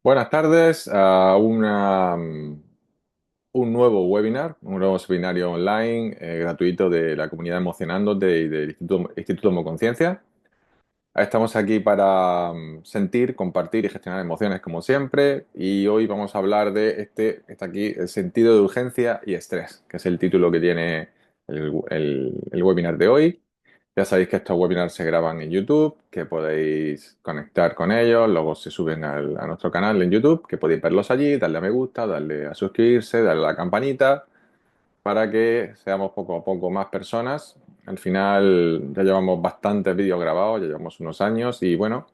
Buenas tardes a un nuevo webinar, un nuevo seminario online gratuito de la comunidad Emocionándote y del Instituto Homoconciencia. Estamos aquí para sentir, compartir y gestionar emociones como siempre, y hoy vamos a hablar de está aquí, el sentido de urgencia y estrés, que es el título que tiene el webinar de hoy. Ya sabéis que estos webinars se graban en YouTube, que podéis conectar con ellos, luego se suben a nuestro canal en YouTube, que podéis verlos allí, darle a me gusta, darle a suscribirse, darle a la campanita, para que seamos poco a poco más personas. Al final ya llevamos bastantes vídeos grabados, ya llevamos unos años y bueno,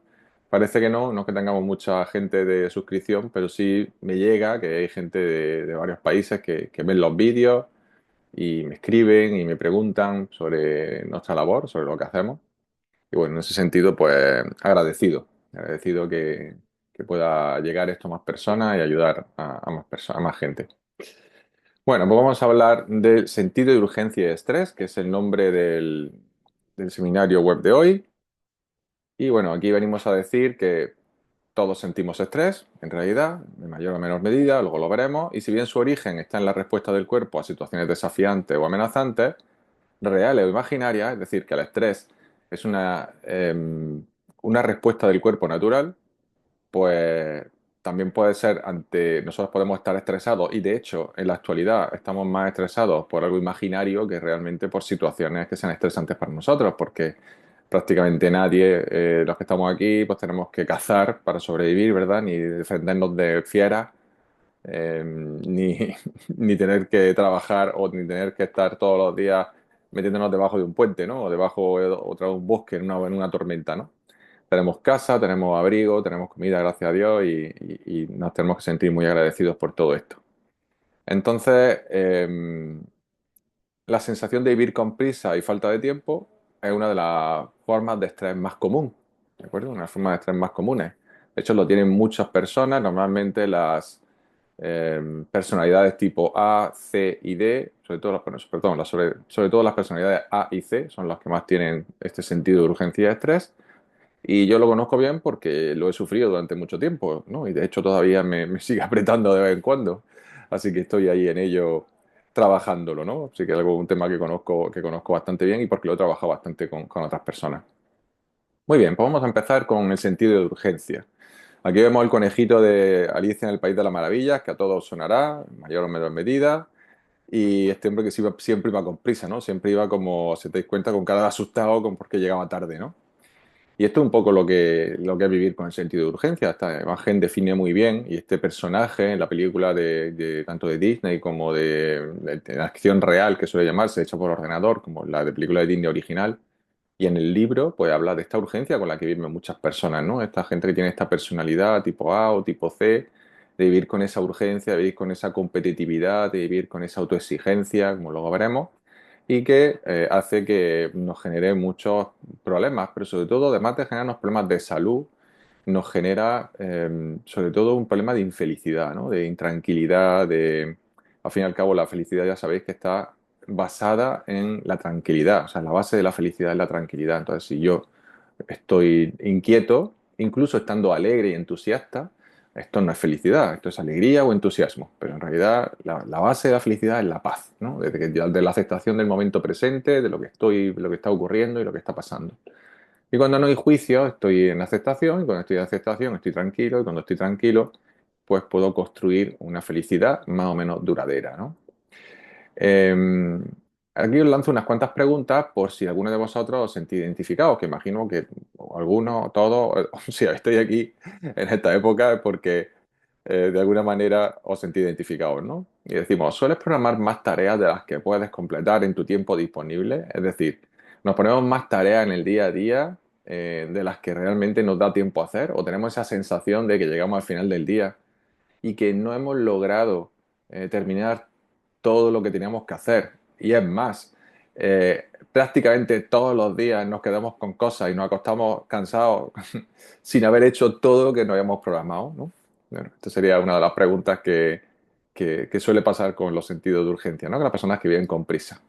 parece que no es que tengamos mucha gente de suscripción, pero sí me llega que hay gente de varios países que ven los vídeos y me escriben y me preguntan sobre nuestra labor, sobre lo que hacemos. Y bueno, en ese sentido, pues agradecido que pueda llegar esto a más personas y ayudar a más personas, a más gente. Bueno, pues vamos a hablar del sentido de urgencia y estrés, que es el nombre del seminario web de hoy. Y bueno, aquí venimos a decir que todos sentimos estrés, en realidad, en mayor o menor medida, luego lo veremos, y si bien su origen está en la respuesta del cuerpo a situaciones desafiantes o amenazantes, reales o imaginarias, es decir, que el estrés es una respuesta del cuerpo natural, pues también puede ser nosotros podemos estar estresados y de hecho en la actualidad estamos más estresados por algo imaginario que realmente por situaciones que sean estresantes para nosotros, porque prácticamente nadie, los que estamos aquí, pues tenemos que cazar para sobrevivir, ¿verdad? Ni defendernos de fieras, ni, ni tener que trabajar o ni tener que estar todos los días metiéndonos debajo de un puente, ¿no? O debajo de un bosque en una tormenta, ¿no? Tenemos casa, tenemos abrigo, tenemos comida, gracias a Dios, y nos tenemos que sentir muy agradecidos por todo esto. Entonces, la sensación de vivir con prisa y falta de tiempo es una de las formas de estrés más común, ¿de acuerdo? Una forma de estrés más comunes. De hecho, lo tienen muchas personas, normalmente las personalidades tipo A, C y D, sobre todo, bueno, perdón, sobre todo las personalidades A y C son las que más tienen este sentido de urgencia y estrés. Y yo lo conozco bien porque lo he sufrido durante mucho tiempo, ¿no? Y de hecho todavía me sigue apretando de vez en cuando. Así que estoy ahí en ello trabajándolo, ¿no? Así que es algo, un tema que conozco bastante bien y porque lo he trabajado bastante con otras personas. Muy bien, pues vamos a empezar con el sentido de urgencia. Aquí vemos el conejito de Alicia en el País de las Maravillas, que a todos sonará, en mayor o menor medida. Y este hombre que siempre iba con prisa, ¿no? Siempre iba como, si te dais cuenta, con cara de asustado con porque llegaba tarde, ¿no? Y esto es un poco lo que es vivir con el sentido de urgencia. Esta imagen define muy bien, y este personaje en la película tanto de Disney como de acción real, que suele llamarse, hecha por ordenador, como la de película de Disney original, y en el libro, pues habla de esta urgencia con la que viven muchas personas, ¿no? Esta gente que tiene esta personalidad tipo A o tipo C, de vivir con esa urgencia, de vivir con esa competitividad, de vivir con esa autoexigencia, como luego veremos, y que hace que nos genere muchos problemas, pero sobre todo, además de generarnos problemas de salud, nos genera sobre todo un problema de infelicidad, ¿no? De intranquilidad, Al fin y al cabo, la felicidad ya sabéis que está basada en la tranquilidad, o sea, la base de la felicidad es la tranquilidad. Entonces, si yo estoy inquieto, incluso estando alegre y entusiasta, esto no es felicidad, esto es alegría o entusiasmo, pero en realidad la base de la felicidad es la paz, ¿no? De la aceptación del momento presente, lo que está ocurriendo y lo que está pasando. Y cuando no hay juicio, estoy en aceptación, y cuando estoy en aceptación, estoy tranquilo, y cuando estoy tranquilo, pues puedo construir una felicidad más o menos duradera, ¿no? Eh, Aquí os lanzo unas cuantas preguntas por si alguno de vosotros os sentís identificados, que imagino que o alguno, todos, o sea, estoy aquí en esta época es porque de alguna manera os sentís identificados, ¿no? Y decimos, ¿sueles programar más tareas de las que puedes completar en tu tiempo disponible? Es decir, nos ponemos más tareas en el día a día de las que realmente nos da tiempo a hacer, o tenemos esa sensación de que llegamos al final del día y que no hemos logrado terminar todo lo que teníamos que hacer. Y es más, prácticamente todos los días nos quedamos con cosas y nos acostamos cansados sin haber hecho todo lo que nos habíamos programado, ¿no? Bueno, esta sería una de las preguntas que suele pasar con los sentidos de urgencia, ¿no? Con las personas que viven con prisa.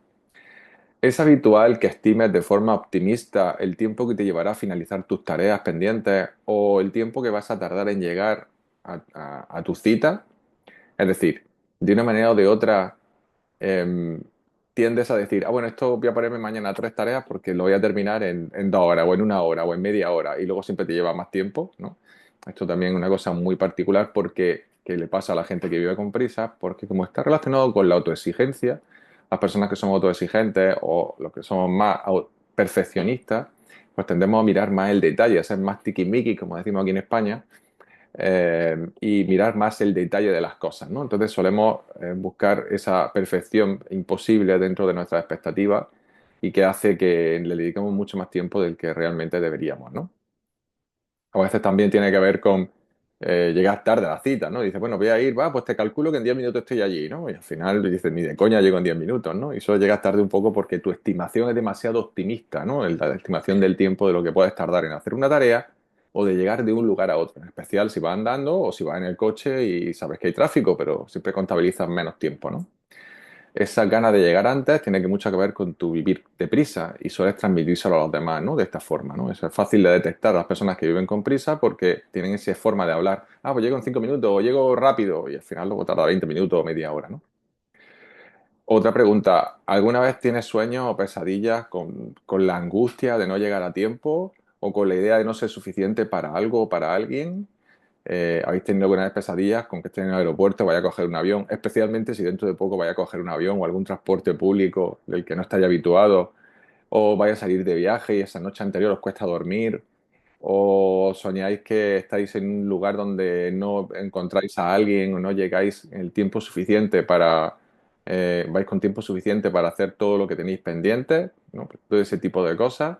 ¿Es habitual que estimes de forma optimista el tiempo que te llevará a finalizar tus tareas pendientes o el tiempo que vas a tardar en llegar a tu cita. Es decir, de una manera o de otra, eh, tiendes a decir, ah, bueno, esto voy a ponerme mañana a tres tareas porque lo voy a terminar en 2 horas o en 1 hora o en media hora y luego siempre te lleva más tiempo, ¿no? Esto también es una cosa muy particular porque que le pasa a la gente que vive con prisa, porque como está relacionado con la autoexigencia, las personas que somos autoexigentes o los que somos más perfeccionistas, pues tendemos a mirar más el detalle, a ser más tiquismiquis, como decimos aquí en España, y mirar más el detalle de las cosas, ¿no? Entonces solemos buscar esa perfección imposible dentro de nuestras expectativas y que hace que le dediquemos mucho más tiempo del que realmente deberíamos, ¿no? A veces también tiene que ver con llegar tarde a la cita, ¿no? Dices, bueno, voy a ir, va, pues te calculo que en 10 minutos estoy allí, ¿no? Y al final dices, ni de coña llego en 10 minutos, ¿no? Y solo llegas tarde un poco porque tu estimación es demasiado optimista, ¿no? La estimación del tiempo de lo que puedes tardar en hacer una tarea o de llegar de un lugar a otro, en especial si vas andando o si vas en el coche y sabes que hay tráfico, pero siempre contabilizas menos tiempo, ¿no? Esa ganas de llegar antes tiene que mucho que ver con tu vivir deprisa y sueles transmitírselo a los demás, ¿no? De esta forma, ¿no? Eso es fácil de detectar a las personas que viven con prisa porque tienen esa forma de hablar. Ah, pues llego en 5 minutos o llego rápido y al final luego tarda 20 minutos o media hora, ¿no? Otra pregunta, ¿alguna vez tienes sueños o pesadillas con la angustia de no llegar a tiempo o con la idea de no ser suficiente para algo o para alguien? ¿Habéis tenido alguna vez pesadillas con que estéis en el aeropuerto, vaya a coger un avión, especialmente si dentro de poco vaya a coger un avión o algún transporte público del que no estáis habituados, o vaya a salir de viaje y esa noche anterior os cuesta dormir, o soñáis que estáis en un lugar donde no encontráis a alguien o no llegáis en el tiempo suficiente vais con tiempo suficiente para hacer todo lo que tenéis pendiente, ¿no? Pues todo ese tipo de cosas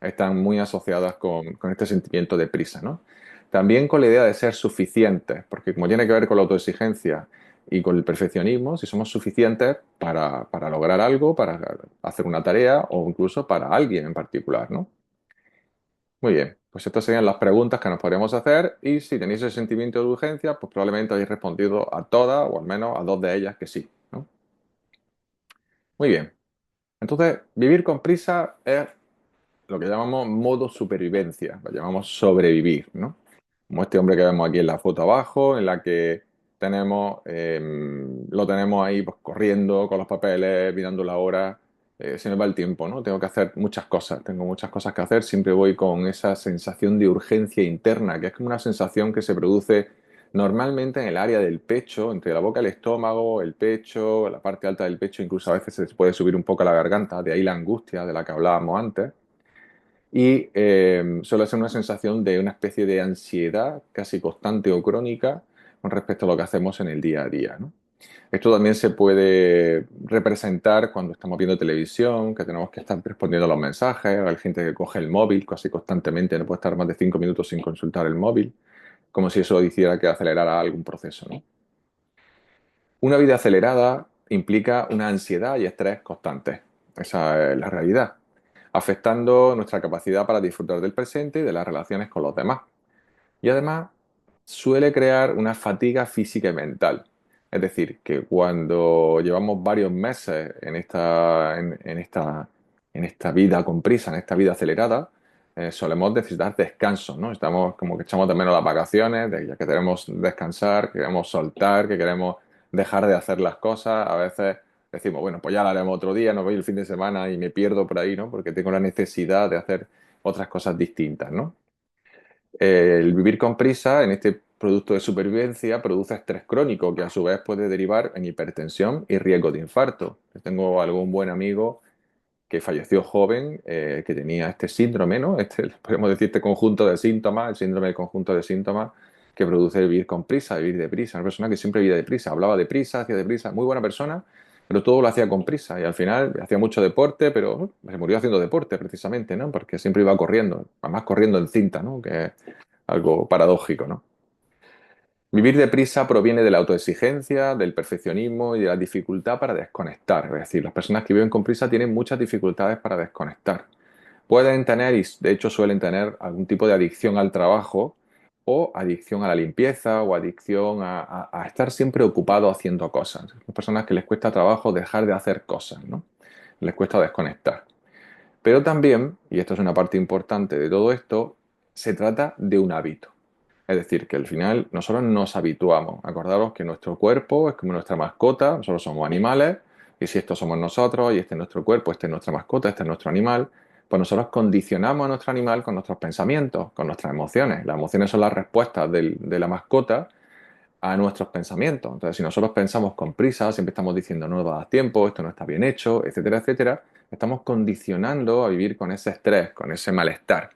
están muy asociadas con este sentimiento de prisa, ¿no? También con la idea de ser suficientes, porque como tiene que ver con la autoexigencia y con el perfeccionismo, si somos suficientes para lograr algo, para hacer una tarea o incluso para alguien en particular, ¿no? Muy bien, pues estas serían las preguntas que nos podríamos hacer y si tenéis ese sentimiento de urgencia, pues probablemente habéis respondido a todas o al menos a dos de ellas que sí, ¿no? Muy bien, entonces vivir con prisa es lo que llamamos modo supervivencia, lo llamamos sobrevivir, ¿no? Como este hombre que vemos aquí en la foto abajo, en la que lo tenemos ahí pues, corriendo con los papeles, mirando la hora, se me va el tiempo, ¿no? Tengo que hacer muchas cosas, tengo muchas cosas que hacer, siempre voy con esa sensación de urgencia interna, que es como una sensación que se produce normalmente en el área del pecho, entre la boca y el estómago, el pecho, la parte alta del pecho, incluso a veces se puede subir un poco a la garganta, de ahí la angustia de la que hablábamos antes y suele ser una sensación de una especie de ansiedad casi constante o crónica con respecto a lo que hacemos en el día a día, ¿no? Esto también se puede representar cuando estamos viendo televisión, que tenemos que estar respondiendo a los mensajes, hay gente que coge el móvil casi constantemente, no puede estar más de 5 minutos sin consultar el móvil, como si eso hiciera que acelerara algún proceso, ¿no? Una vida acelerada implica una ansiedad y estrés constantes. Esa es la realidad, afectando nuestra capacidad para disfrutar del presente y de las relaciones con los demás. Y además suele crear una fatiga física y mental. Es decir, que cuando llevamos varios meses en esta vida con prisa, en esta vida acelerada, solemos necesitar descanso, ¿no? Estamos como que echamos de menos las vacaciones, ya que queremos descansar, que queremos soltar, que queremos dejar de hacer las cosas. A veces decimos, bueno, pues ya lo haremos otro día, no voy el fin de semana y me pierdo por ahí, ¿no? Porque tengo la necesidad de hacer otras cosas distintas, ¿no? El vivir con prisa en este producto de supervivencia produce estrés crónico que a su vez puede derivar en hipertensión y riesgo de infarto. Yo tengo algún buen amigo que falleció joven, que tenía este síndrome, ¿no? Podemos decir, este conjunto de síntomas, el síndrome del conjunto de síntomas que produce vivir con prisa, vivir deprisa. Una persona que siempre vivía deprisa, hablaba deprisa, hacía deprisa, muy buena persona, pero todo lo hacía con prisa y al final hacía mucho deporte, pero se murió haciendo deporte precisamente, ¿no? Porque siempre iba corriendo, además corriendo en cinta, ¿no? Que es algo paradójico, ¿no? Vivir deprisa proviene de la autoexigencia, del perfeccionismo y de la dificultad para desconectar. Es decir, las personas que viven con prisa tienen muchas dificultades para desconectar. Pueden tener, y de hecho suelen tener, algún tipo de adicción al trabajo o adicción a la limpieza o adicción a estar siempre ocupado haciendo cosas. Son personas que les cuesta trabajo dejar de hacer cosas, ¿no? Les cuesta desconectar. Pero también, y esto es una parte importante de todo esto, se trata de un hábito. Es decir, que al final nosotros nos habituamos. Acordaros que nuestro cuerpo es como nuestra mascota, nosotros somos animales, y si estos somos nosotros, y este es nuestro cuerpo, este es nuestra mascota, este es nuestro animal, pues nosotros condicionamos a nuestro animal con nuestros pensamientos, con nuestras emociones. Las emociones son las respuestas de la mascota a nuestros pensamientos. Entonces, si nosotros pensamos con prisa, siempre estamos diciendo no va a dar tiempo, esto no está bien hecho, etcétera, etcétera, estamos condicionando a vivir con ese estrés, con ese malestar.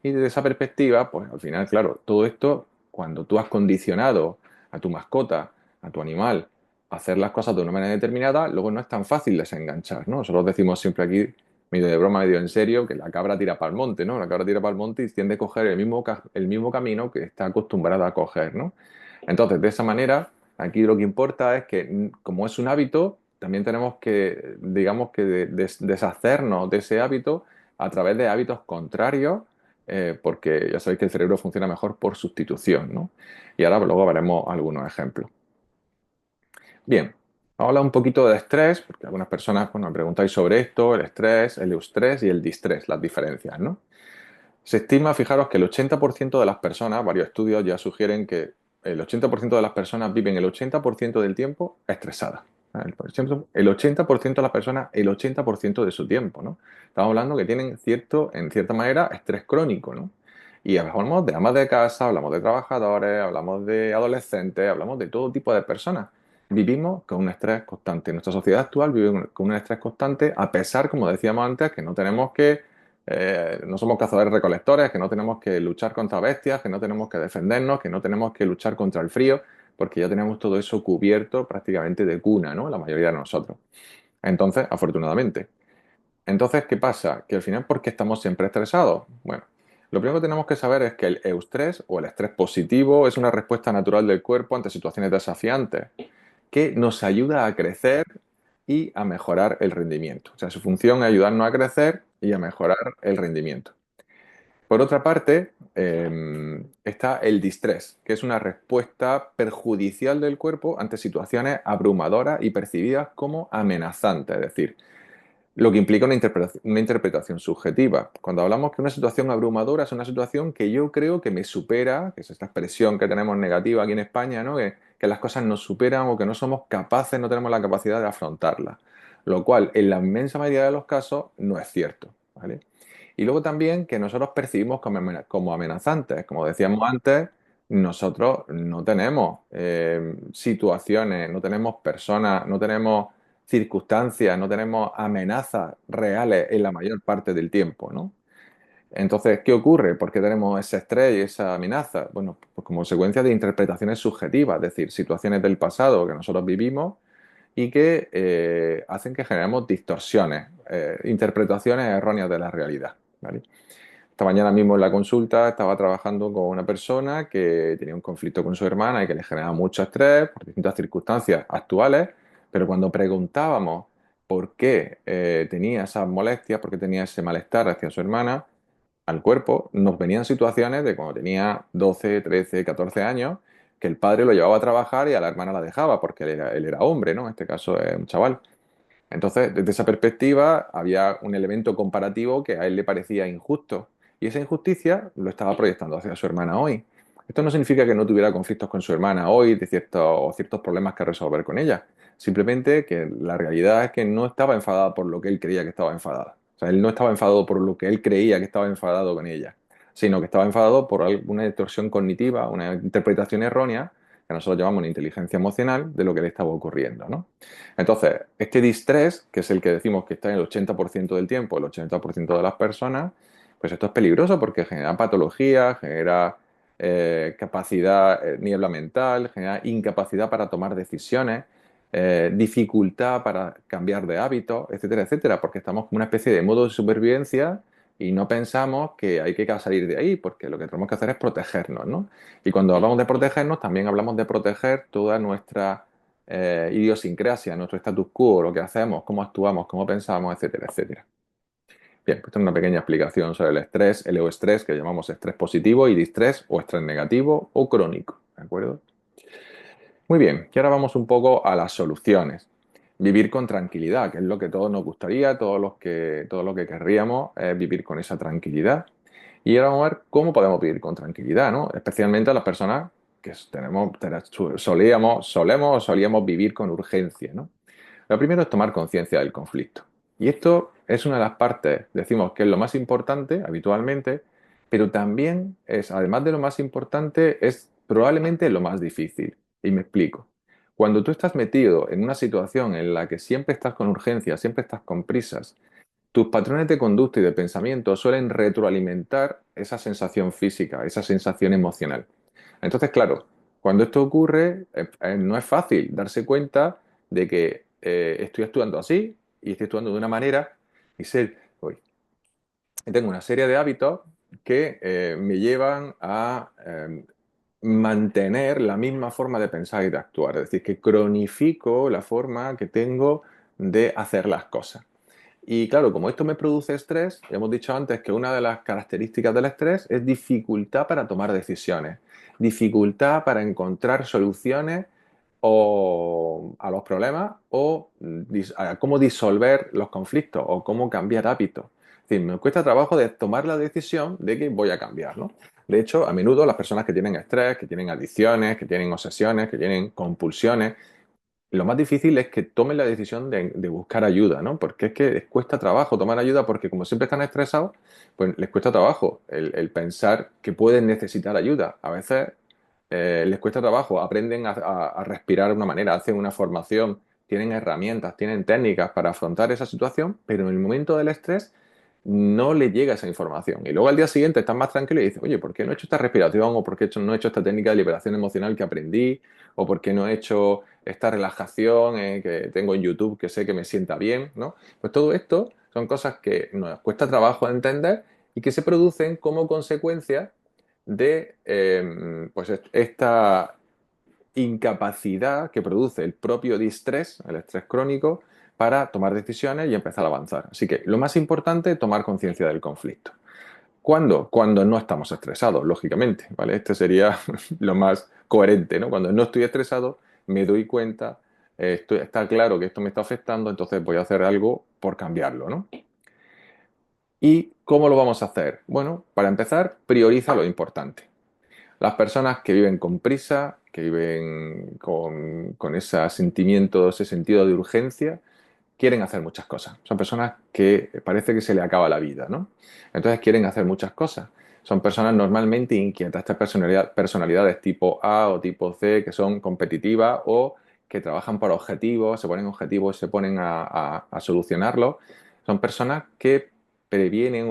Y desde esa perspectiva, pues al final, claro, todo esto, cuando tú has condicionado a tu mascota, a tu animal, a hacer las cosas de una manera determinada, luego no es tan fácil desenganchar, ¿no? Nosotros decimos siempre aquí, medio de broma, medio en serio, que la cabra tira para el monte, ¿no? La cabra tira para el monte y tiende a coger el mismo camino que está acostumbrada a coger, ¿no? Entonces, de esa manera, aquí lo que importa es que, como es un hábito, también tenemos que, digamos, que deshacernos de ese hábito a través de hábitos contrarios, porque ya sabéis que el cerebro funciona mejor por sustitución, ¿no? Y ahora luego veremos algunos ejemplos. Bien, vamos a hablar un poquito de estrés, porque algunas personas, bueno, me preguntáis sobre esto, el estrés, el eustrés y el distrés, las diferencias, ¿no? Se estima, fijaros, que el 80% de las personas, varios estudios ya sugieren que el 80% de las personas viven el 80% del tiempo estresadas. Por ejemplo, el 80% de las personas, el 80% de su tiempo, ¿no? Estamos hablando que tienen cierto, en cierta manera, estrés crónico, ¿no? Y hablamos de amas de casa, hablamos de trabajadores, hablamos de adolescentes, hablamos de todo tipo de personas. Vivimos con un estrés constante. Nuestra sociedad actual vive con un estrés constante, a pesar, como decíamos antes, que no tenemos que no somos cazadores recolectores, que no tenemos que luchar contra bestias, que no tenemos que defendernos, que no tenemos que luchar contra el frío, porque ya tenemos todo eso cubierto prácticamente de cuna, ¿no? La mayoría de nosotros. Entonces, afortunadamente. Entonces, ¿qué pasa? Que al final, ¿por qué estamos siempre estresados? Bueno, lo primero que tenemos que saber es que el eustrés o el estrés positivo es una respuesta natural del cuerpo ante situaciones desafiantes que nos ayuda a crecer y a mejorar el rendimiento. O sea, su función es ayudarnos a crecer y a mejorar el rendimiento. Por otra parte, está el distrés, que es una respuesta perjudicial del cuerpo ante situaciones abrumadoras y percibidas como amenazantes, es decir, lo que implica una interpretación subjetiva. Cuando hablamos que una situación abrumadora es una situación que yo creo que me supera, que es esta expresión que tenemos negativa aquí en España, ¿no? Que las cosas nos superan o que no somos capaces, no tenemos la capacidad de afrontarlas. Lo cual, en la inmensa mayoría de los casos, no es cierto, ¿vale? Y luego también que nosotros percibimos como amenazantes. Como decíamos antes, nosotros no tenemos situaciones, no tenemos personas, no tenemos circunstancias, no tenemos amenazas reales en la mayor parte del tiempo, ¿no? Entonces, ¿qué ocurre? ¿Por qué tenemos ese estrés y esa amenaza? Bueno, pues como consecuencia de interpretaciones subjetivas, es decir, situaciones del pasado que nosotros vivimos y que hacen que generemos distorsiones, interpretaciones erróneas de la realidad, ¿vale? Esta mañana mismo en la consulta estaba trabajando con una persona que tenía un conflicto con su hermana y que le generaba mucho estrés por distintas circunstancias actuales, pero cuando preguntábamos por qué tenía esas molestias, por qué tenía ese malestar hacia su hermana, al cuerpo, nos venían situaciones de cuando tenía 12, 13, 14 años, que el padre lo llevaba a trabajar y a la hermana la dejaba, porque él era hombre, ¿no? En este caso es un chaval. Entonces, desde esa perspectiva, había un elemento comparativo que a él le parecía injusto. Y esa injusticia lo estaba proyectando hacia su hermana hoy. Esto no significa que no tuviera conflictos con su hermana hoy o ciertos problemas que resolver con ella. Simplemente que la realidad es que no estaba enfadada por lo que él creía que estaba enfadada. O sea, él no estaba enfadado por lo que él creía que estaba enfadado con ella, sino que estaba enfadado por una distorsión cognitiva, una interpretación errónea, que nosotros llamamos una inteligencia emocional, de lo que le estaba ocurriendo, ¿no? Entonces, este distrés, que es el que decimos que está en el 80% del tiempo, el 80% de las personas, pues esto es peligroso porque genera patología, genera capacidad, niebla mental, genera incapacidad para tomar decisiones, dificultad para cambiar de hábitos, etcétera, etcétera, porque estamos como una especie de modo de supervivencia y no pensamos que hay que salir de ahí, porque lo que tenemos que hacer es protegernos, ¿no? Y cuando hablamos de protegernos, también hablamos de proteger toda nuestra idiosincrasia, nuestro status quo, lo que hacemos, cómo actuamos, cómo pensamos, etcétera, etcétera. Bien, pues esta es una pequeña explicación sobre el estrés, el eustrés, que llamamos estrés positivo, y distrés o estrés negativo o crónico, ¿de acuerdo? Muy bien, y ahora vamos un poco a las soluciones. Vivir con tranquilidad, que es lo que todos nos gustaría, todos lo que querríamos, es vivir con esa tranquilidad. Y ahora vamos a ver cómo podemos vivir con tranquilidad, ¿no? Especialmente a las personas que solíamos vivir con urgencia, ¿no? Lo primero es tomar conciencia del conflicto. Y esto es una de las partes, decimos que es lo más importante habitualmente, pero también es, además de lo más importante, es probablemente lo más difícil. Y me explico. Cuando tú estás metido en una situación en la que siempre estás con urgencia, siempre estás con prisas, tus patrones de conducta y de pensamiento suelen retroalimentar esa sensación física, esa sensación emocional. Entonces, claro, cuando esto ocurre, no es fácil darse cuenta de que estoy actuando así y estoy actuando de una manera y uy, tengo una serie de hábitos que me llevan a mantener la misma forma de pensar y de actuar. Es decir, que cronifico la forma que tengo de hacer las cosas. Y claro, como esto me produce estrés, hemos dicho antes que una de las características del estrés es dificultad para tomar decisiones, dificultad para encontrar soluciones a los problemas o a cómo disolver los conflictos o cómo cambiar hábitos. Es decir, me cuesta trabajo de tomar la decisión de que voy a cambiar, ¿no? De hecho, a menudo las personas que tienen estrés, que tienen adicciones, que tienen obsesiones, que tienen compulsiones, lo más difícil es que tomen la decisión de buscar ayuda, ¿no? Porque es que les cuesta trabajo tomar ayuda porque como siempre están estresados, pues les cuesta trabajo el pensar que pueden necesitar ayuda. A veces les cuesta trabajo, aprenden a respirar de una manera, hacen una formación, tienen herramientas, tienen técnicas para afrontar esa situación, pero en el momento del estrés no le llega esa información. Y luego al día siguiente están más tranquilos y dicen, oye, ¿por qué no he hecho esta respiración? ¿O por qué no he hecho esta técnica de liberación emocional que aprendí? ¿O por qué no he hecho esta relajación que tengo en YouTube que sé que me sienta bien? ¿No? Pues todo esto son cosas que nos cuesta trabajo entender y que se producen como consecuencia de pues esta incapacidad que produce el propio distrés, el estrés crónico, para tomar decisiones y empezar a avanzar. Así que lo más importante es tomar conciencia del conflicto. ¿Cuándo? Cuando no estamos estresados, lógicamente, ¿vale? Este sería lo más coherente, ¿no? Cuando no estoy estresado, me doy cuenta, está claro que esto me está afectando, entonces voy a hacer algo por cambiarlo, ¿no? ¿Y cómo lo vamos a hacer? Bueno, para empezar, prioriza lo importante. Las personas que viven con prisa, que viven con ese sentimiento, ese sentido de urgencia, quieren hacer muchas cosas. Son personas que parece que se le acaba la vida, ¿no? Entonces quieren hacer muchas cosas. Son personas normalmente inquietas, estas personalidades tipo A o tipo C, que son competitivas o que trabajan por objetivos, se ponen objetivos y se ponen a solucionarlos. Son personas que previenen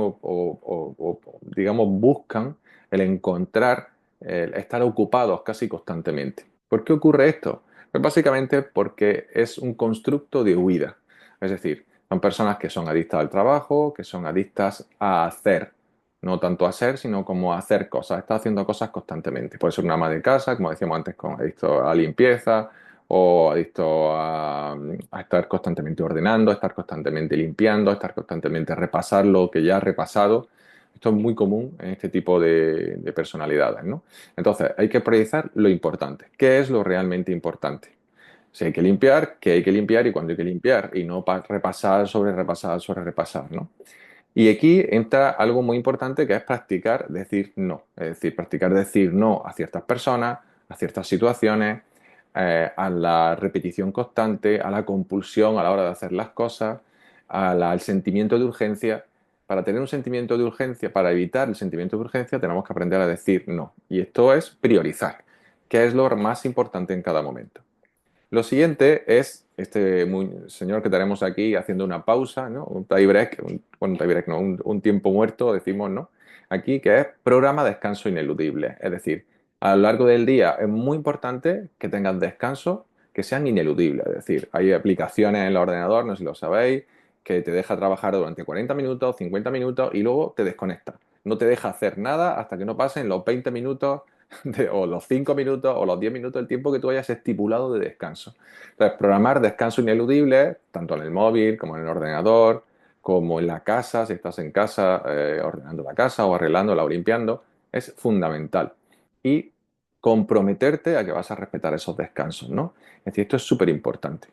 digamos, buscan el encontrar, el estar ocupados casi constantemente. ¿Por qué ocurre esto? Pues básicamente porque es un constructo de huida. Es decir, son personas que son adictas al trabajo, que son adictas a hacer, no tanto a ser, sino como a hacer cosas. Está haciendo cosas constantemente. Puede ser una ama de casa, como decíamos antes, con adicto a limpieza o adicto a estar constantemente ordenando, estar constantemente limpiando, estar constantemente repasar lo que ya ha repasado. Esto es muy común en este tipo de personalidades, ¿no? Entonces, hay que priorizar lo importante. ¿Qué es lo realmente importante? Si hay que limpiar, que hay que limpiar y cuándo hay que limpiar, y no repasar sobre repasar sobre repasar, ¿no? Y aquí entra algo muy importante que es practicar decir no. Es decir, practicar decir no a ciertas personas, a ciertas situaciones, a la repetición constante, a la compulsión a la hora de hacer las cosas, al sentimiento de urgencia. Para tener un sentimiento de urgencia, para evitar el sentimiento de urgencia, tenemos que aprender a decir no. Y esto es priorizar, que es lo más importante en cada momento. Lo siguiente es este señor que tenemos aquí haciendo una pausa, ¿no? Un tie break, bueno, un tie break no, un tiempo muerto, decimos, ¿no? Aquí, que es programa de descanso ineludible. Es decir, a lo largo del día es muy importante que tengas descansos que sean ineludibles. Es decir, hay aplicaciones en el ordenador, no sé si lo sabéis, que te deja trabajar durante 40 minutos, 50 minutos y luego te desconecta. No te deja hacer nada hasta que no pasen los 20 minutos o los 5 minutos o los 10 minutos del tiempo que tú hayas estipulado de descanso. Entonces, programar descanso ineludible, tanto en el móvil como en el ordenador, como en la casa, si estás en casa ordenando la casa o arreglándola o limpiando, es fundamental. Y comprometerte a que vas a respetar esos descansos, ¿no? Es decir, esto es súper importante.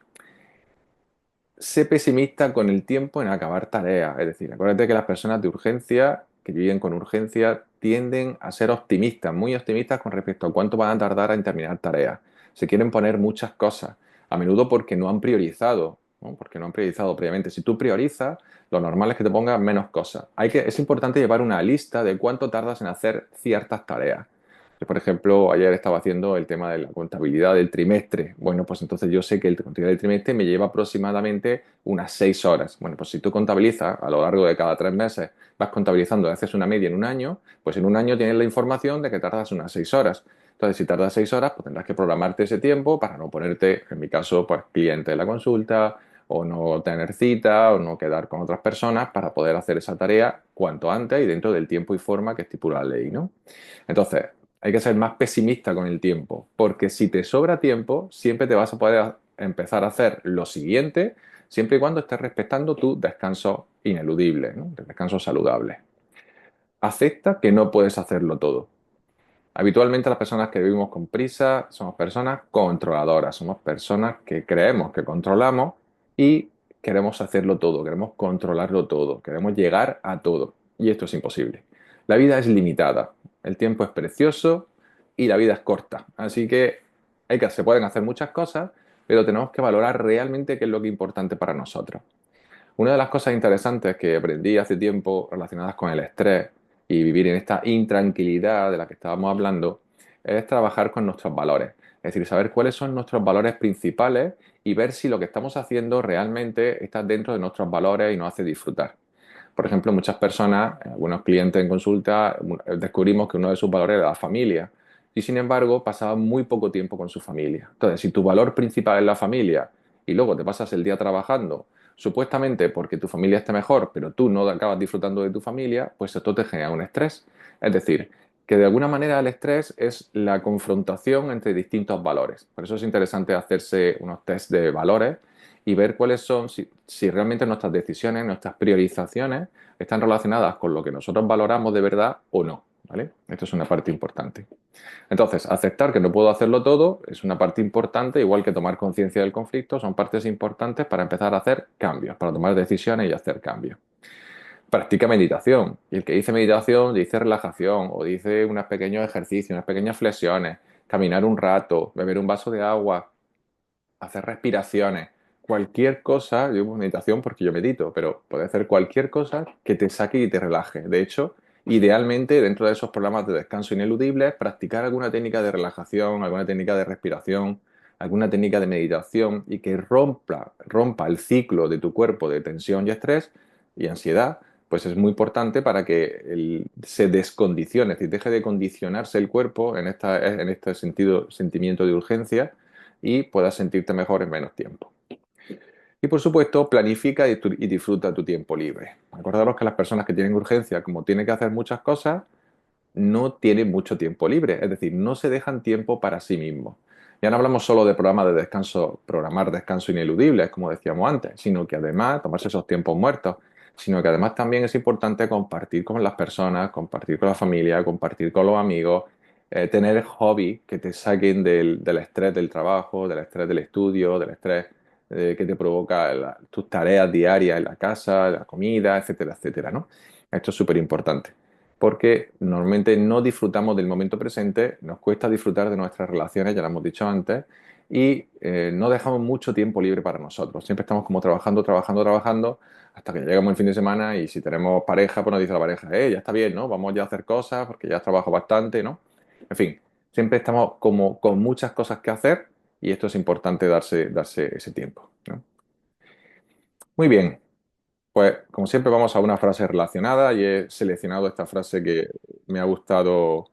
Sé pesimista con el tiempo en acabar tareas. Es decir, acuérdate que las personas de urgencia, que viven con urgencia tienden a ser optimistas, muy optimistas con respecto a cuánto van a tardar en terminar tareas. Se quieren poner muchas cosas, a menudo porque no han priorizado, ¿no? Porque no han priorizado previamente. Si tú priorizas, lo normal es que te pongas menos cosas. Es importante llevar una lista de cuánto tardas en hacer ciertas tareas. Yo, por ejemplo, ayer estaba haciendo el tema de la contabilidad del trimestre. Bueno, pues entonces yo sé que el contabilidad del trimestre me lleva aproximadamente unas 6 horas. Bueno, pues si tú contabilizas a lo largo de cada 3 meses, vas contabilizando, haces una media en un año, pues en un año tienes la información de que tardas unas 6 horas. Entonces, si tardas 6 horas, pues tendrás que programarte ese tiempo para no ponerte, en mi caso, pues cliente de la consulta, o no tener cita, o no quedar con otras personas para poder hacer esa tarea cuanto antes y dentro del tiempo y forma que estipula la ley, ¿no? Entonces, hay que ser más pesimista con el tiempo, porque si te sobra tiempo, siempre te vas a poder empezar a hacer lo siguiente, siempre y cuando estés respetando tu descanso ineludible, ¿no? El descanso saludable. Acepta que no puedes hacerlo todo. Habitualmente las personas que vivimos con prisa somos personas controladoras, somos personas que creemos que controlamos y queremos hacerlo todo, queremos controlarlo todo, queremos llegar a todo. Y esto es imposible. La vida es limitada, el tiempo es precioso y la vida es corta. Así que se pueden hacer muchas cosas, pero tenemos que valorar realmente qué es lo que es importante para nosotros. Una de las cosas interesantes que aprendí hace tiempo relacionadas con el estrés y vivir en esta intranquilidad de la que estábamos hablando es trabajar con nuestros valores. Es decir, saber cuáles son nuestros valores principales y ver si lo que estamos haciendo realmente está dentro de nuestros valores y nos hace disfrutar. Por ejemplo, muchas personas, algunos clientes en consulta, descubrimos que uno de sus valores era la familia y sin embargo pasaban muy poco tiempo con su familia. Entonces, si tu valor principal es la familia y luego te pasas el día trabajando supuestamente porque tu familia esté mejor, pero tú no acabas disfrutando de tu familia, pues esto te genera un estrés. Es decir, que de alguna manera el estrés es la confrontación entre distintos valores. Por eso es interesante hacerse unos test de valores y ver cuáles son, si realmente nuestras decisiones, nuestras priorizaciones están relacionadas con lo que nosotros valoramos de verdad o no. ¿Vale? Esto es una parte importante. Entonces, aceptar que no puedo hacerlo todo es una parte importante, igual que tomar conciencia del conflicto, son partes importantes para empezar a hacer cambios, para tomar decisiones y hacer cambios. Practica meditación. Y el que dice meditación dice relajación o dice unos pequeños ejercicios, unas pequeñas flexiones, caminar un rato, beber un vaso de agua, hacer respiraciones, cualquier cosa, yo digo meditación porque yo medito, pero puede hacer cualquier cosa que te saque y te relaje. De hecho, idealmente dentro de esos programas de descanso ineludibles, practicar alguna técnica de relajación, alguna técnica de respiración, alguna técnica de meditación y que rompa el ciclo de tu cuerpo de tensión y estrés y ansiedad, pues es muy importante para que se descondicione, es decir, deje de condicionarse el cuerpo en este sentimiento de urgencia y puedas sentirte mejor en menos tiempo. Y por supuesto, planifica y disfruta tu tiempo libre. Acordaros que las personas que tienen urgencia, como tienen que hacer muchas cosas, no tienen mucho tiempo libre, es decir, no se dejan tiempo para sí mismos. Ya no hablamos solo de programas de descanso, programar descanso ineludibles, como decíamos antes, sino que además, tomarse esos tiempos muertos, sino que además también es importante compartir con las personas, compartir con la familia, compartir con los amigos, tener hobbies que te saquen del estrés del trabajo, del estrés del estudio, del estrés que te provoca tus tareas diarias en la casa, la comida, etcétera, etcétera, ¿no? Esto es súper importante porque normalmente no disfrutamos del momento presente, nos cuesta disfrutar de nuestras relaciones, ya lo hemos dicho antes, y no dejamos mucho tiempo libre para nosotros. Siempre estamos como trabajando, trabajando, trabajando, hasta que llegamos el fin de semana y si tenemos pareja, pues nos dice la pareja, ya está bien, ¿no? Vamos ya a hacer cosas porque ya has trabajado bastante, ¿no? En fin, siempre estamos como con muchas cosas que hacer y esto es importante darse ese tiempo, ¿no? Muy bien, pues como siempre vamos a una frase relacionada y he seleccionado esta frase que me ha gustado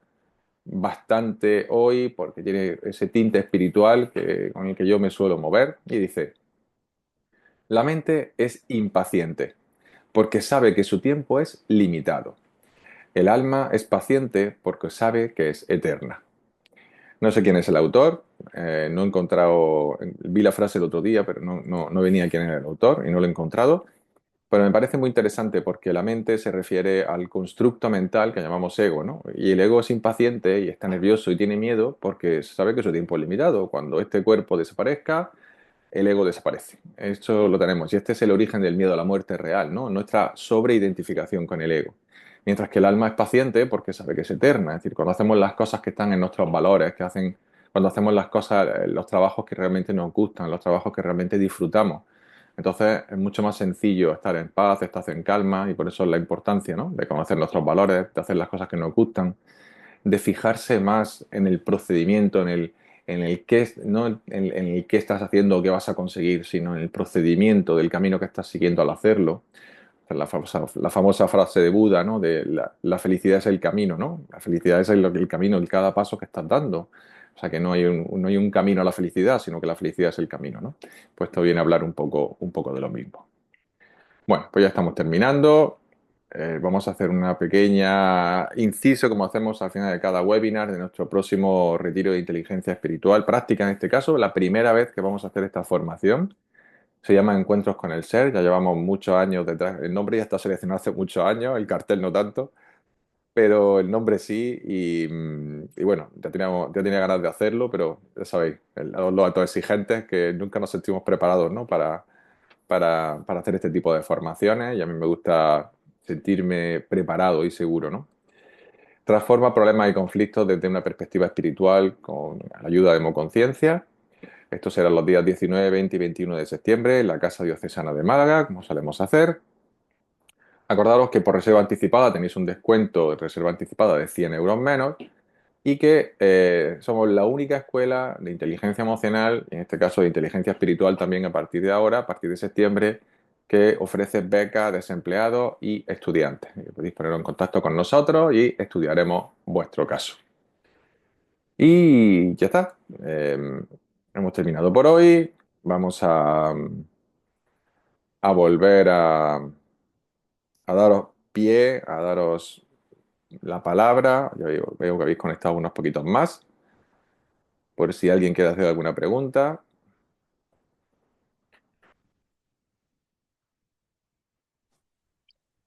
bastante hoy porque tiene ese tinte espiritual con el que yo me suelo mover y dice, la mente es impaciente porque sabe que su tiempo es limitado. El alma es paciente porque sabe que es eterna. No sé quién es el autor, no he encontrado, vi la frase el otro día, pero no venía quién era el autor y no lo he encontrado. Pero me parece muy interesante porque la mente se refiere al constructo mental que llamamos ego, ¿no? Y el ego es impaciente y está nervioso y tiene miedo porque sabe que su tiempo es limitado. Cuando este cuerpo desaparezca, el ego desaparece. Esto lo tenemos. Y este es el origen del miedo a la muerte real, ¿no? Nuestra sobreidentificación con el ego. Mientras que el alma es paciente porque sabe que es eterna. Es decir, cuando hacemos las cosas que están en nuestros valores, cuando hacemos las cosas, los trabajos que realmente nos gustan, los trabajos que realmente disfrutamos. Entonces es mucho más sencillo estar en paz, estar en calma y por eso es la importancia, ¿no? De conocer nuestros valores, de hacer las cosas que nos gustan, de fijarse más en el procedimiento, en el qué, no en el qué estás haciendo o qué vas a conseguir, sino en el procedimiento del camino que estás siguiendo al hacerlo. La famosa frase de Buda, ¿no? De la felicidad es el camino, ¿no? La felicidad es el camino, el cada paso que estás dando. O sea, que no hay un camino a la felicidad, sino que la felicidad es el camino, ¿no? Pues esto viene a hablar un poco de lo mismo. Bueno, pues ya estamos terminando. Vamos a hacer una pequeña inciso, como hacemos al final de cada webinar, de nuestro próximo retiro de inteligencia espiritual, práctica en este caso, la primera vez que vamos a hacer esta formación. Se llama Encuentros con el Ser, ya llevamos muchos años detrás. El nombre ya está seleccionado hace muchos años, el cartel no tanto, pero el nombre sí. Y bueno, ya tenía ganas de hacerlo, pero ya sabéis, los autoexigentes que nunca nos sentimos preparados, ¿no? Para hacer este tipo de formaciones y a mí me gusta sentirme preparado y seguro, ¿no? Transforma problemas y conflictos desde una perspectiva espiritual con la ayuda de Hemoconciencia. Estos serán los días 19, 20 y 21 de septiembre en la Casa Diocesana de Málaga, como solemos hacer. Acordaros que por reserva anticipada tenéis un descuento de reserva anticipada de 100 euros menos y que somos la única escuela de inteligencia emocional, y en este caso de inteligencia espiritual también a partir de ahora, a partir de septiembre, que ofrece becas a desempleados y estudiantes. Podéis poneros en contacto con nosotros y estudiaremos vuestro caso. Y ya está. Hemos terminado por hoy. Vamos a volver a daros pie, a daros la palabra. Ya veo que habéis conectado unos poquitos más. Por si alguien quiere hacer alguna pregunta.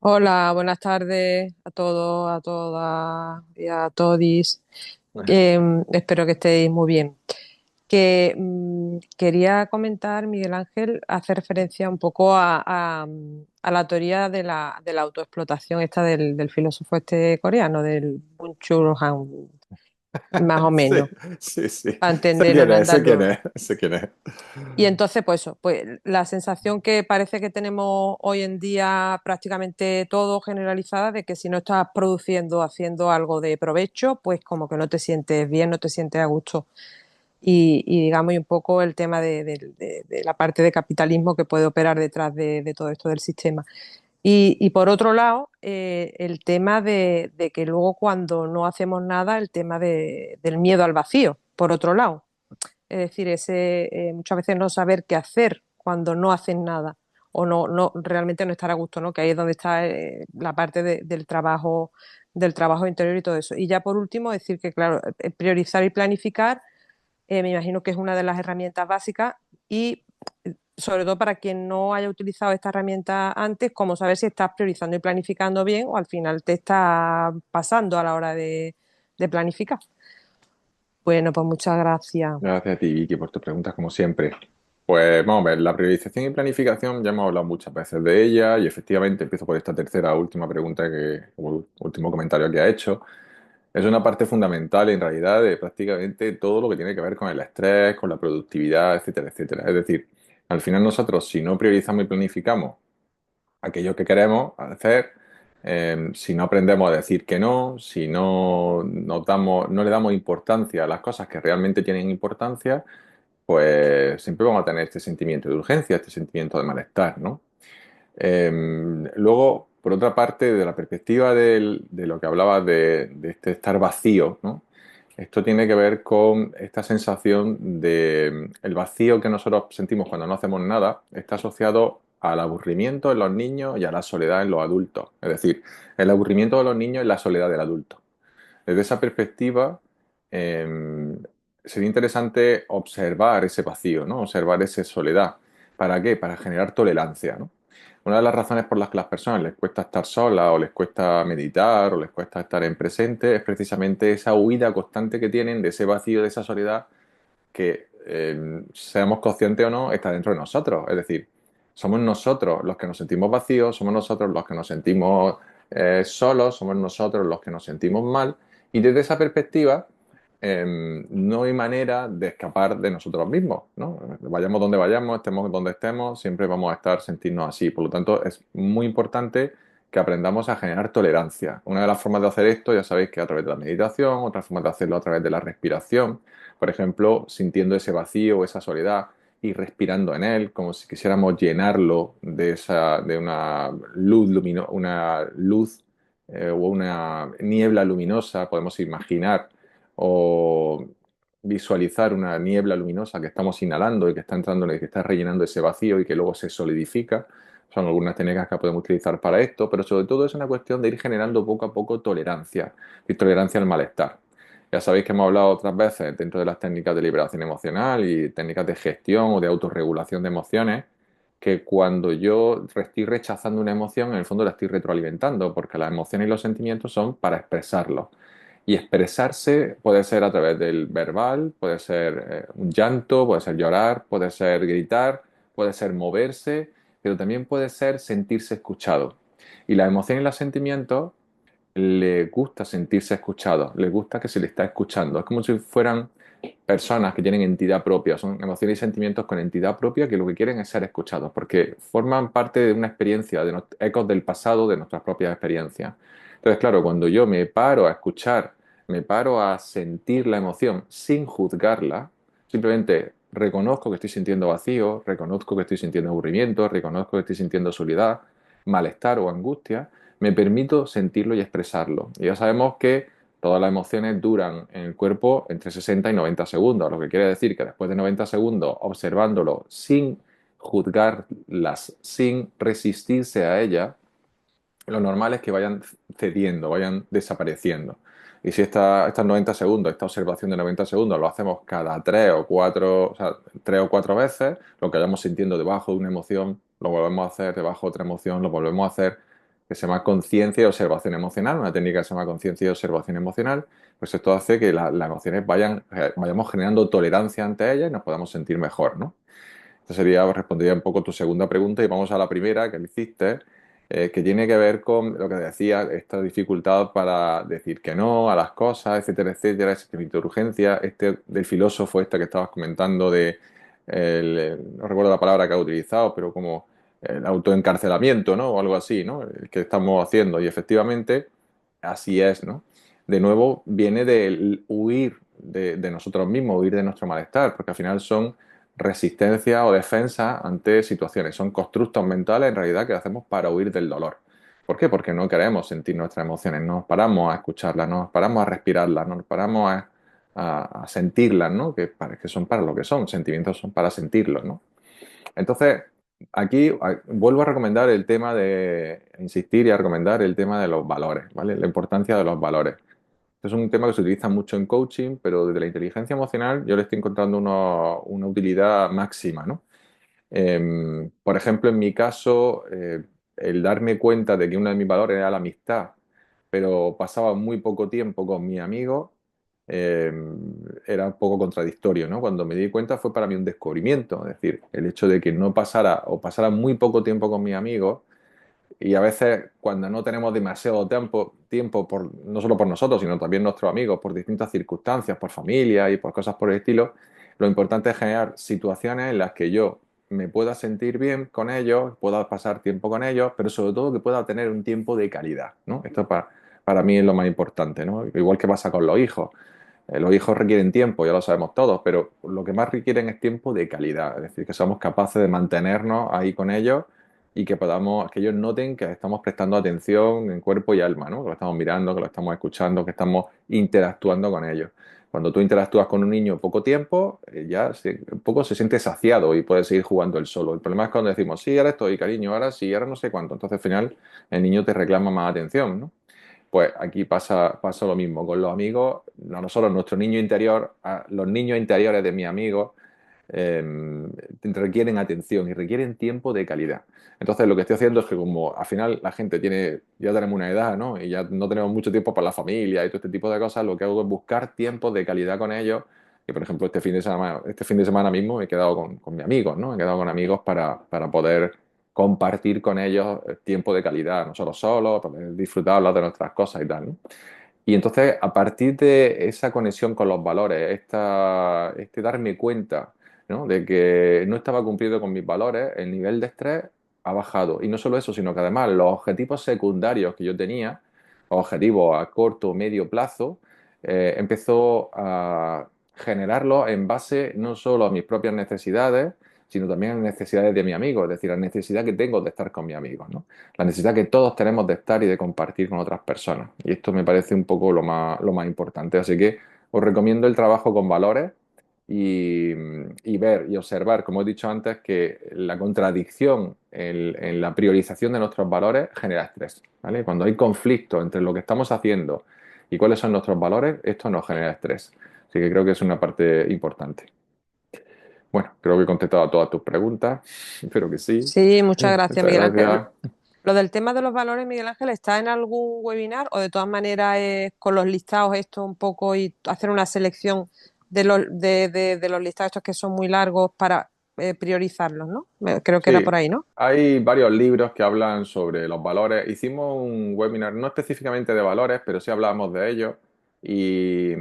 Hola, buenas tardes a todos, a todas y a todis. Espero que estéis muy bien. Quería comentar, Miguel Ángel, hacer referencia un poco a la teoría de la autoexplotación esta del filósofo este coreano, del Byung-Chul Han, más o Sí, menos, sí, sí. para Sé entenderlo quién en es, sé quién andaluz. es, sé quién es. Y entonces, pues eso, pues la sensación que parece que tenemos hoy en día prácticamente todo generalizada de que si no estás produciendo, haciendo algo de provecho, pues como que no te sientes bien, no te sientes a gusto. Y digamos, y un poco el tema de la parte de capitalismo que puede operar detrás de todo esto del sistema. Y por otro lado, el tema de que luego cuando no hacemos nada, el tema del miedo al vacío, por otro lado. Es decir, muchas veces no saber qué hacer cuando no hacen nada o no realmente no estar a gusto, ¿no? Que ahí es donde está la parte del trabajo interior y todo eso. Y ya por último, decir que, claro, priorizar y planificar, me imagino que es una de las herramientas básicas y sobre todo para quien no haya utilizado esta herramienta antes, como saber si estás priorizando y planificando bien o al final te está pasando a la hora de planificar. Bueno, pues muchas gracias. Gracias a ti, Vicky, por tus preguntas, como siempre. Pues vamos a ver, la priorización y planificación, ya hemos hablado muchas veces de ella y efectivamente empiezo por esta tercera última pregunta o último comentario que ha hecho. Es una parte fundamental en realidad de prácticamente todo lo que tiene que ver con el estrés, con la productividad, etcétera, etcétera. Es decir, al final nosotros si no priorizamos y planificamos aquello que queremos hacer, si no aprendemos a decir que no, si no le damos importancia a las cosas que realmente tienen importancia, pues siempre vamos a tener este sentimiento de urgencia, este sentimiento de malestar, ¿no? Luego, por otra parte, de la perspectiva de lo que hablabas de este estar vacío, ¿no? Esto tiene que ver con esta sensación de el vacío que nosotros sentimos cuando no hacemos nada, está asociado al aburrimiento en los niños y a la soledad en los adultos. Es decir, el aburrimiento de los niños y la soledad del adulto. Desde esa perspectiva, eh, sería interesante observar ese vacío, ¿no? Observar esa soledad. ¿Para qué? Para generar tolerancia, ¿no? Una de las razones por las que a las personas les cuesta estar solas o les cuesta meditar o les cuesta estar en presente es precisamente esa huida constante que tienen de ese vacío, de esa soledad que, seamos conscientes o no, está dentro de nosotros. Es decir, somos nosotros los que nos sentimos vacíos, somos nosotros los que nos sentimos solos, somos nosotros los que nos sentimos mal y desde esa perspectiva no hay manera de escapar de nosotros mismos, ¿no? Vayamos donde vayamos, estemos donde estemos, siempre vamos a estar sentirnos así. Por lo tanto, es muy importante que aprendamos a generar tolerancia. Una de las formas de hacer esto, ya sabéis que a través de la meditación, otra forma de hacerlo a través de la respiración, por ejemplo, sintiendo ese vacío, esa soledad y respirando en él, como si quisiéramos llenarlo de una luz una luz o una niebla luminosa, podemos imaginar o visualizar una niebla luminosa que estamos inhalando y que está entrando y que está rellenando ese vacío y que luego se solidifica. Son algunas técnicas que podemos utilizar para esto, pero sobre todo es una cuestión de ir generando poco a poco tolerancia y tolerancia al malestar. Ya sabéis que hemos hablado otras veces dentro de las técnicas de liberación emocional y técnicas de gestión o de autorregulación de emociones, que cuando yo estoy rechazando una emoción, en el fondo la estoy retroalimentando, porque las emociones y los sentimientos son para expresarlos. Y expresarse puede ser a través del verbal, puede ser un llanto, puede ser llorar, puede ser gritar, puede ser moverse, pero también puede ser sentirse escuchado. Y las emociones y los sentimientos le gusta sentirse escuchado, le gusta que se le está escuchando. Es como si fueran personas que tienen entidad propia, son emociones y sentimientos con entidad propia que lo que quieren es ser escuchados, porque forman parte de una experiencia, de ecos del pasado, de nuestras propias experiencias. Entonces, claro, cuando yo me paro a escuchar, me paro a sentir la emoción sin juzgarla, simplemente reconozco que estoy sintiendo vacío, reconozco que estoy sintiendo aburrimiento, reconozco que estoy sintiendo soledad, malestar o angustia, me permito sentirlo y expresarlo. Y ya sabemos que todas las emociones duran en el cuerpo entre 60 y 90 segundos, lo que quiere decir que después de 90 segundos observándolo sin juzgarlas, sin resistirse a ellas, lo normal es que vayan cediendo, vayan desapareciendo. Y si estos 90 segundos, esta observación de 90 segundos, lo hacemos cada tres o cuatro, o sea, tres o cuatro veces, lo que vayamos sintiendo debajo de una emoción, lo volvemos a hacer, debajo de otra emoción, lo volvemos a hacer, que se llama conciencia y observación emocional, una técnica que se llama conciencia y observación emocional, pues esto hace que las emociones vayamos generando tolerancia ante ellas y nos podamos sentir mejor, ¿no? Esta sería, respondería un poco tu segunda pregunta y vamos a la primera que me hiciste, que tiene que ver con lo que decía, esta dificultad para decir que no a las cosas, etcétera, etcétera, ese sentimiento de urgencia, este del filósofo este que estabas comentando no recuerdo la palabra que ha utilizado, pero como el autoencarcelamiento, ¿no? O algo así, ¿no? El que estamos haciendo y efectivamente así es, ¿no? De nuevo viene del huir de nosotros mismos, huir de nuestro malestar, porque al final son resistencia o defensa ante situaciones. Son constructos mentales en realidad que hacemos para huir del dolor. ¿Por qué? Porque no queremos sentir nuestras emociones, no nos paramos a escucharlas, no nos paramos a respirarlas, no nos paramos a sentirlas, ¿no? Que son para lo que son, sentimientos son para sentirlos, ¿no? Entonces, aquí vuelvo a recomendar el tema de, insistir y a recomendar el tema de los valores, ¿vale? La importancia de los valores. Es un tema que se utiliza mucho en coaching, pero desde la inteligencia emocional yo le estoy encontrando una utilidad máxima, ¿no? Por ejemplo, en mi caso, el darme cuenta de que uno de mis valores era la amistad, pero pasaba muy poco tiempo con mi amigo, eh, era un poco contradictorio, ¿no? Cuando me di cuenta fue para mí un descubrimiento, es decir, el hecho de que no pasara o pasara muy poco tiempo con mis amigos y a veces cuando no tenemos demasiado tiempo no solo por nosotros, sino también nuestros amigos, por distintas circunstancias, por familia y por cosas por el estilo, lo importante es generar situaciones en las que yo me pueda sentir bien con ellos, pueda pasar tiempo con ellos, pero sobre todo que pueda tener un tiempo de calidad, ¿no? Esto para mí es lo más importante, ¿no? Igual que pasa con los hijos. Los hijos requieren tiempo, ya lo sabemos todos, pero lo que más requieren es tiempo de calidad, es decir, que somos capaces de mantenernos ahí con ellos y que ellos noten que estamos prestando atención en cuerpo y alma, ¿no? Que lo estamos mirando, que lo estamos escuchando, que estamos interactuando con ellos. Cuando tú interactúas con un niño poco tiempo, un poco se siente saciado y puede seguir jugando él solo. El problema es cuando decimos, sí, ahora estoy, cariño, ahora sí, ahora no sé cuánto. Entonces al final el niño te reclama más atención, ¿no? Pues aquí pasa lo mismo con los amigos, no nosotros, nuestro niño interior, los niños interiores de mis amigos eh, requieren atención y requieren tiempo de calidad. Entonces lo que estoy haciendo es que como al final la gente ya tenemos una edad, ¿no? Y ya no tenemos mucho tiempo para la familia y todo este tipo de cosas, lo que hago es buscar tiempos de calidad con ellos. Y por ejemplo, este fin de semana mismo me he quedado con mis amigos, ¿no? Me he quedado con amigos para poder compartir con ellos tiempo de calidad, nosotros solos, poder disfrutar, hablar de nuestras cosas y tal, ¿no? Y entonces, a partir de esa conexión con los valores, este darme cuenta, ¿no? De que no estaba cumpliendo con mis valores, el nivel de estrés ha bajado. Y no solo eso, sino que además los objetivos secundarios que yo tenía, objetivos a corto o medio plazo, empezó a generarlos en base no solo a mis propias necesidades, sino también a las necesidades de mi amigo, es decir, la necesidad que tengo de estar con mi amigo, ¿no? La necesidad que todos tenemos de estar y de compartir con otras personas. Y esto me parece un poco lo más importante. Así que os recomiendo el trabajo con valores y ver y observar, como he dicho antes, que la contradicción en la priorización de nuestros valores genera estrés, ¿vale? Cuando hay conflicto entre lo que estamos haciendo y cuáles son nuestros valores, esto nos genera estrés. Así que creo que es una parte importante. Bueno, creo que he contestado a todas tus preguntas. Espero que sí. Sí, muchas gracias, Muchas Miguel Ángel. gracias. Lo del tema de los valores, Miguel Ángel, ¿está en algún webinar o de todas maneras es con los listados esto un poco y hacer una selección de los listados estos que son muy largos para priorizarlos, ¿no? Creo que era por Sí, ahí, ¿no? hay varios libros que hablan sobre los valores. Hicimos un webinar, no específicamente de valores, pero sí hablábamos de ellos. Y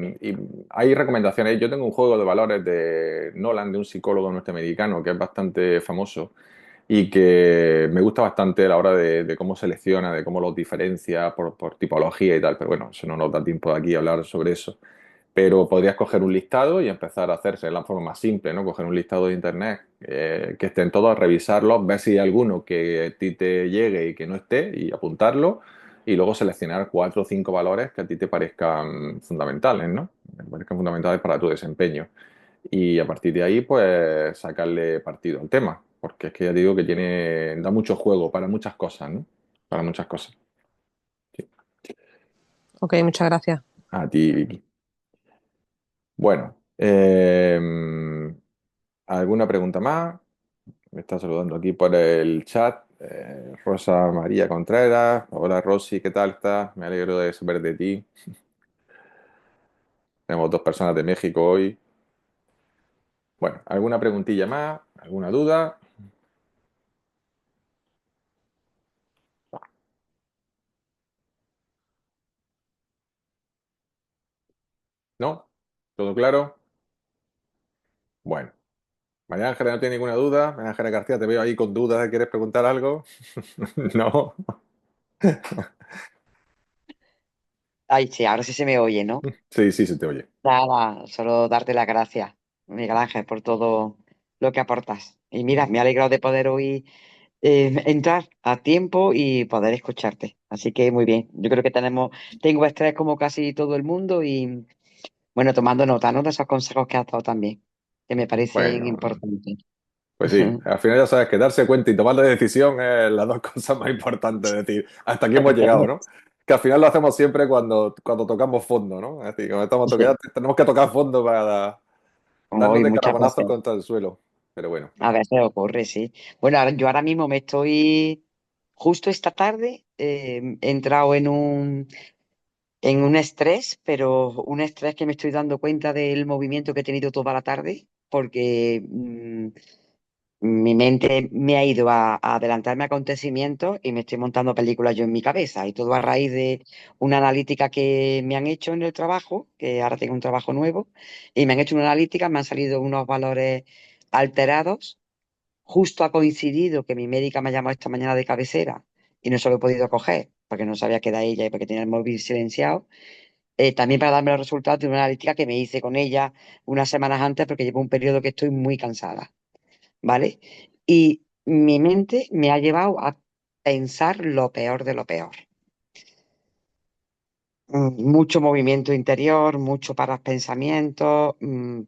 hay recomendaciones. Yo tengo un juego de valores de Nolan, de un psicólogo norteamericano que es bastante famoso y que me gusta bastante a la hora de cómo selecciona, de cómo los diferencia por tipología y tal. Pero bueno, eso no nos da tiempo de aquí a hablar sobre eso. Pero podrías coger un listado y empezar a hacerse de la forma más simple, ¿no? Coger un listado de internet, que estén todos, revisarlos, ver si hay alguno que a ti te llegue y que no esté y apuntarlo y luego seleccionar 4 o 5 valores que a ti te parezcan fundamentales, ¿no? Que te parezcan fundamentales para tu desempeño. Y a partir de ahí, pues sacarle partido al tema, porque es que ya digo que da mucho juego para muchas cosas, ¿no? Para muchas cosas. Sí. Ok, muchas gracias. A ti, Vicky. Bueno, ¿alguna pregunta más? Me está saludando aquí por el chat. Rosa María Contreras. Hola Rosy, ¿qué tal estás? Me alegro de saber de ti. Tenemos 2 personas de México hoy. Bueno, ¿alguna preguntilla más? ¿Alguna duda? ¿No? ¿Todo claro? Bueno, María Ángela no tiene ninguna duda. María Ángela García, te veo ahí con dudas. ¿Quieres preguntar algo? No. Ay, sí, ahora sí se me oye, ¿no? Sí, sí, se te oye. Nada, solo darte las gracias, Miguel Ángel, por todo lo que aportas. Y mira, me ha alegrado de poder hoy entrar a tiempo y poder escucharte. Así que muy bien. Yo creo que tengo estrés como casi todo el mundo y bueno, tomando nota, ¿no? De esos consejos que has dado también, que me parecen Bueno, importantes. pues sí, al final ya sabes que darse cuenta y tomar la decisión es las 2 cosas más importantes. Es decir, hasta aquí hemos llegado, ¿no? Que al final lo hacemos siempre cuando tocamos fondo, ¿no? Es decir, cuando estamos tocando, Sí, tenemos que tocar fondo para darnos hoy de muchas carabonazos veces. contra el suelo. Pero bueno, A veces ocurre, sí. Bueno, yo ahora mismo justo esta tarde, he entrado en un estrés, pero un estrés que me estoy dando cuenta del movimiento que he tenido toda la tarde, porque mi mente me ha ido a adelantarme a acontecimientos y me estoy montando películas yo en mi cabeza. Y todo a raíz de una analítica que me han hecho en el trabajo, que ahora tengo un trabajo nuevo, y me han hecho una analítica, me han salido unos valores alterados. Justo ha coincidido que mi médica me ha llamado esta mañana de cabecera y no se lo he podido coger porque no sabía que era ella y porque tenía el móvil silenciado. También para darme los resultados de una analítica que me hice con ella unas semanas antes porque llevo un periodo que estoy muy cansada, ¿vale? Y mi mente me ha llevado a pensar lo peor de lo peor. Mucho movimiento interior, mucho para pensamientos,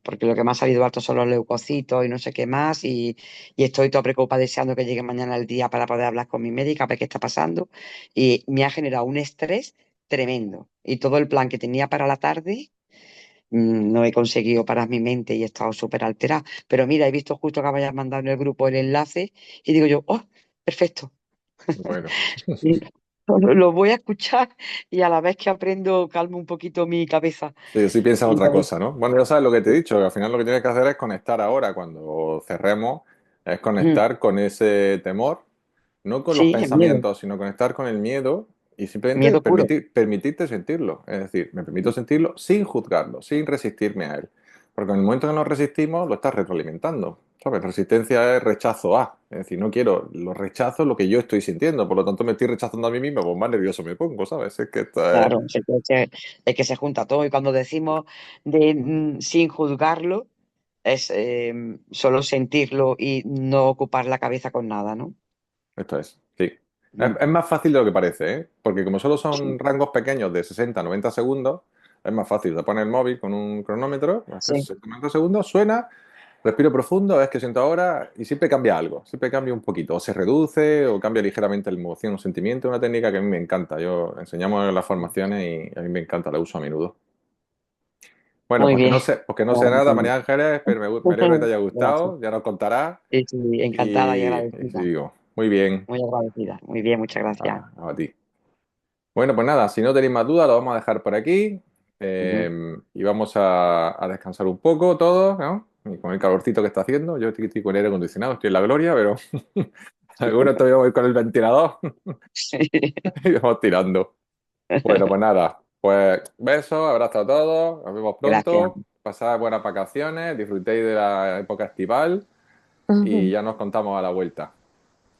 porque lo que me ha salido alto son los leucocitos y no sé qué más, y estoy todo preocupada deseando que llegue mañana el día para poder hablar con mi médica, ver qué está pasando, y me ha generado un estrés tremendo. Y todo el plan que tenía para la tarde, no he conseguido parar mi mente y he estado súper alterada. Pero mira, he visto justo que me hayas mandado en el grupo el enlace, y digo yo, oh, perfecto. bueno. Y lo voy a escuchar y a la vez que aprendo calmo un poquito mi cabeza. Sí, sí piensas Y otra cosa, ¿no? Bueno, ya sabes lo que te he dicho, que al final lo que tienes que hacer es conectar ahora, cuando cerremos, es mm, conectar con ese temor no con los Sí, el miedo, pensamientos, sino conectar con el miedo y simplemente miedo puro. permitirte sentirlo. Es decir, me permito sentirlo sin juzgarlo, sin resistirme a él. Porque en el momento que nos resistimos, lo estás retroalimentando. ¿Sabes? Resistencia es rechazo a. Es decir, no quiero, lo rechazo lo que yo estoy sintiendo. Por lo tanto, me estoy rechazando a mí mismo, pues más nervioso me pongo, ¿sabes? Es que esto es. Claro, es que se junta todo y cuando decimos sin juzgarlo, es solo sentirlo y no ocupar la cabeza con nada, ¿no? Esto es, sí. Mm. Es más fácil de lo que parece, ¿eh? Porque como solo Sí, son rangos pequeños de 60 a 90 segundos, es más fácil. Te pones el móvil con un cronómetro, haces sí. 60, 90 segundos, suena, respiro profundo, es que siento ahora, y siempre cambia algo, siempre cambia un poquito. O se reduce o cambia ligeramente la emoción o sentimiento. Una técnica que a mí me encanta. Yo enseñamos en las formaciones y a mí me encanta, la uso a menudo. Bueno, Muy bien. porque no sé Bueno, nada, Antonio. María Ángeles, pero me alegro que te haya Gracias. gustado, ya nos contarás. Sí, sí, encantada y Y agradecida. digo, muy bien, Muy agradecida. Muy bien, muchas gracias. a ti. Bueno, pues nada, si no tenéis más dudas, lo vamos a dejar por aquí Ujú. y vamos a descansar un poco todos, ¿no? Y con el calorcito que está haciendo, yo estoy con aire acondicionado, estoy en la gloria, pero algunos todavía voy con el ventilador Sí. y vamos tirando. Bueno, pues nada, pues besos, abrazo a todos, nos vemos Gracias. pronto, pasad buenas vacaciones, disfrutéis de la época estival y Ujú. ya nos contamos a la vuelta.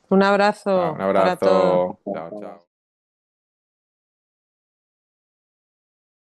Un Un abrazo para todos. abrazo, chao, chao.